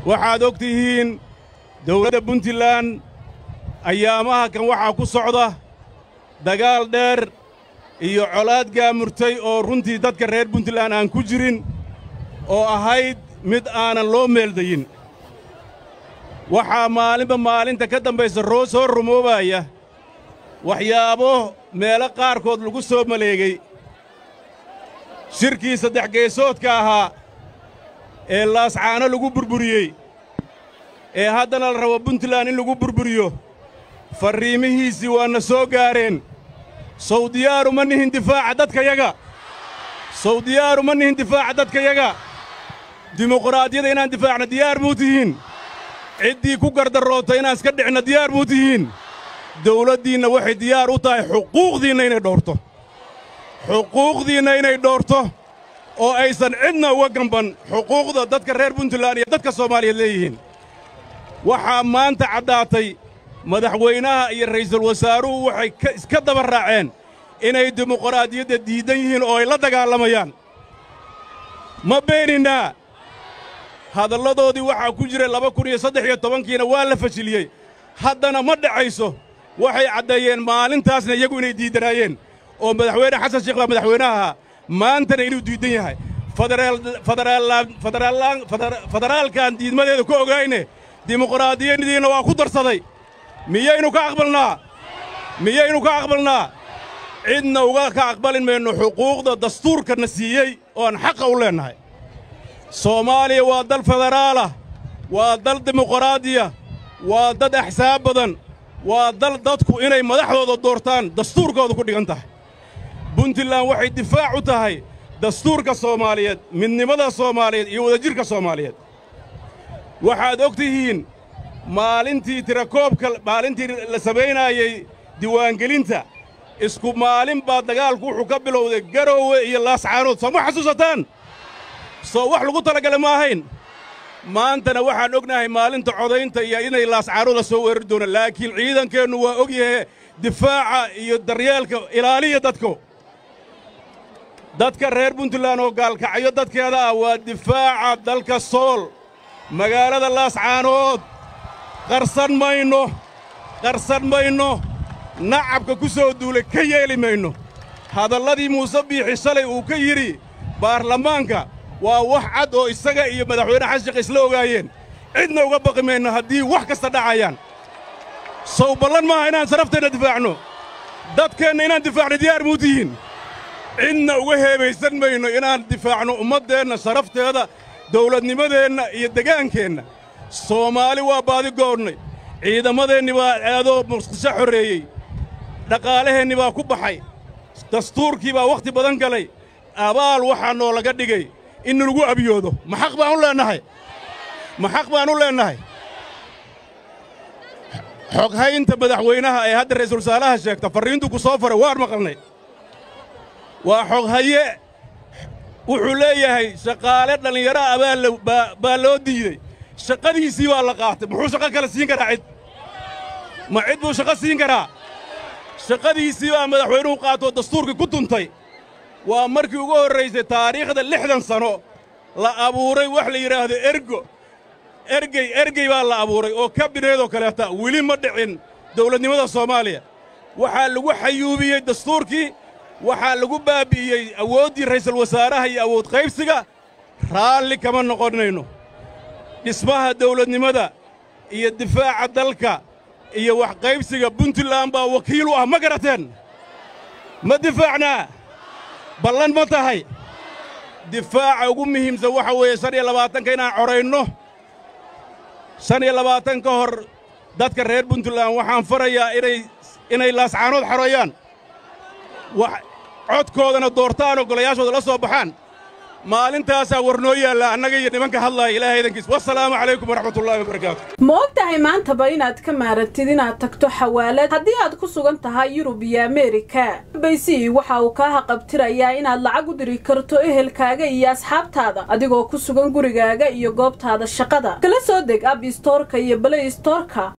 waxaad ogtihiin dawladda Puntland ayaamaha kan waxaa ku socda dagaal dheer iyo colaad gaamurtay oo runtii dadka reer Puntland aan ku jirin oo ahayd mid aanan loo meeldayin waxaa maalinta ka dambaysa soo rumoobaya waxyaabo meelo qaarkood lagu soo maleegay shirkii saddex geesoodka ahaa ee laascaano lagu burburiyey ee haddana la rabo Puntland in lagu burburiyo farriimihiisii waana soo gaareen sawdiyaaru ma nihin difaaca dadkayaga sawdiyaaru ma nihin difaaca dadkayaga dimuqraadiyada inaan difaacna diyaar muu tihiin ciddii ku gardaroota inaan iska dhicna diyaar muu tihiin dawladdiinna waxay diyaar u tahay xuquuqdiinna inay dhoorto oo aysan cidna uga gamban xuquuqda dadka reer Puntland iyo dadka Soomaaliyeed leeyihiin waxaa maanta caddaatay madaxweynaha iyo ra'iisul wasaaruhu waxay iska daba raaceen inay dimuqraadiyadda diidan yihiin oo ay la dagaalamayaan ma beeninaa hadalladoodii waxaa ku jiray 2013kiina waa la fashiliyey haddana ma dhacayso waxay caddeeyeen maalintaasna iyagu inay diidanaayeen oo madaxweyne xasan sheekh baa madaxweynaha maantana inuu diidan yahay federaalkan diidmadeeda ku ogayne dimuqraadiyadiina waa ku darsaday miyaynu ka aqbalnaa cidna uga ka aqbalin mayno xuquuqda dastuurkana siiyey oo aan xaqa u leennahay Soomaaliya waa dal federaalah waa dal dimuqraadiya waa dad axsaab badan waa dal dadku inay madaxdooda doortaan dastuurkooda ku dhigan tahay Puntland waxay difaac u tahay dastuurka Soomaaliyeed midnimada Soomaaliyeed iyo wadajirka Soomaaliyeed waxaad ogtihiin maalintii la sameynayay diiwaangelinta isku maalin baa dagaalku wuxuu ka bilowday Garowe iyo Laascaanood soo ma xasuusataan soo wax lagu talagalay ma ahayn maantana waxaan ognahay maalinta codaynta iyo inay Laascaanood soo weerari doonaan laakiin ciidankeennu waa ogyahay difaaca iyo daryeelka ilaaliya dadka reer Puntland oo gaalkacyo dadkeeda ah waa difaaca dalka Sool magaalada Laascaanood qarsan mayno nacabka ku soo duulay ka yeeli mayno hadalladii Muuse Biixi shalay uu ka yiri baarlamaanka waa wax cad oo isaga iyo madaxweyne xasan sheekh isla ogaayeen cidna uga baqi mayno haddii wax kasta dhacayaan soo ballan maaha inaan sharafteena difaacno dadkeenna inaan difaacno diyaar muu tihiin cidna uga heebaysan mayno inaan difaacno ummaddeenna sharafteeda dawladnimadeenna iyo degaankeenna Soomaali waa baadi goornay ciidamadeenni baa aadoo muqdisho xoreeyey dhaqaalaheenni baa ku baxay dastuurkii baa wakhti badan galay abaal waxaa noo laga dhigay in lagu abiyoodo ma xaq baan u leennahay xoghaynta madaxweynaha ee hadda ra'iisul wasaaraha sheegta farriintu ku soo faray waan maqalnay waa xoghaye wuxuu leeyahay shaqaale dhallinyaro baa loo diiday shaqadiisii baa la qaatay muxuu shaqo kale siin karaa ma cid buu shaqo siin karaa shaqadiisii baa madaxweynuhu qaatoo dastuurkii ku tuntay waa markii ugu horraysay taariikhda 60 sano la abuuray wax la yidhaahdo ergey baa la abuuray oo kabineedoo kaleeta weli ma dhicin dawladnimada Soomaaliya waxaa lagu xayuubiyey dastuurkii waxaa lagu baabi'iyey awooddii ra'iisul wasaaraha iyo awood qaybsiga raalli kama noqonayno dhismaha dawladnimada iyo difaaca dalka iyo wax qaybsiga Puntland baa wakiil u ah ma garateen ma difaacnaa ballan ma tahay difaaca ugu muhiimsan waxa weeye 25 inaan corayno 25 ka hor dadka reer Puntland waxaan farayaa inay Laascaanood xaroyaan codkoodana doortaan oo golayaashooda la soo baxaan maalintaasaa war noo yaalla annaga iyo nimanka hadlaaya ilaahay idankiis wassalaamu calaykum waraxmatullaahi wabarakaatu ma ogtahay maantaba inaad ka maarantid inaad tagto xawaalad haddii aad ku sugan tahay Yurub iyo Ameerika baysi waxa uu ka haqabtirayaa inaad lacag u diri karto ehelkaaga iyo asxaabtaada adigoo ku sugan gurigaaga iyo goobtaada shaqada kala soo deg App Store-ka iyo Play Store-ka